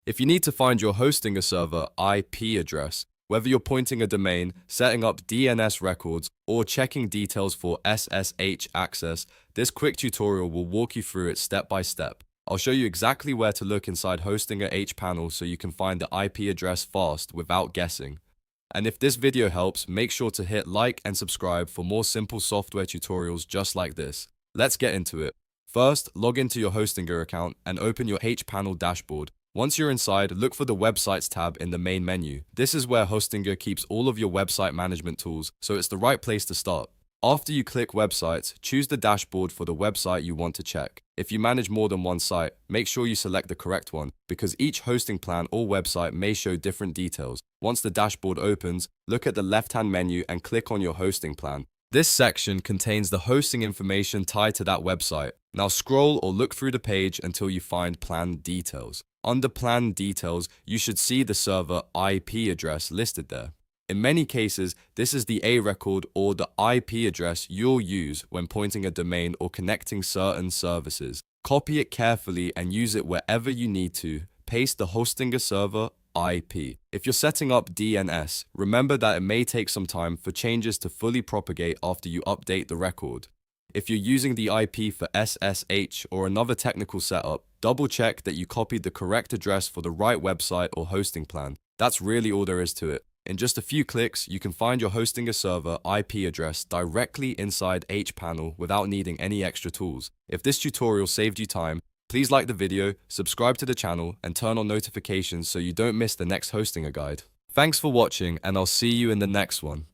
If you need to find your hosting a server IP address, whether you're pointing a domain, setting up DNS records, or checking details for SSH access, this quick tutorial will walk you through it step by step. I'll show you exactly where to look inside hosting a hPanel so you can find the IP address fast without guessing. And if this video helps, make sure to hit like and subscribe for more simple software tutorials just like this. Let's get into it. First, log into your Hostinger account and open your hPanel dashboard. Once you're inside, look for the Websites tab in the main menu. This is where Hostinger keeps all of your website management tools, so it's the right place to start. After you click Websites, choose the dashboard for the website you want to check. If you manage more than one site, make sure you select the correct one, because each hosting plan or website may show different details. Once the dashboard opens, look at the left-hand menu and click on your hosting plan. This section contains the hosting information tied to that website. Now scroll or look through the page until you find plan details. Under plan details, you should see the server IP address listed there. In many cases, this is the A record or the IP address you'll use when pointing a domain or connecting certain services. Copy it carefully and use it wherever you need to. Paste the Hostinger server IP. If you're setting up DNS, remember that it may take some time for changes to fully propagate after you update the record. If you're using the IP for SSH or another technical setup, double check that you copied the correct address for the right website or hosting plan. That's really all there is to it. In just a few clicks, you can find your Hostinger server IP address directly inside hPanel without needing any extra tools. If this tutorial saved you time, please like the video, subscribe to the channel, and turn on notifications so you don't miss the next Hostinger guide. Thanks for watching, and I'll see you in the next one.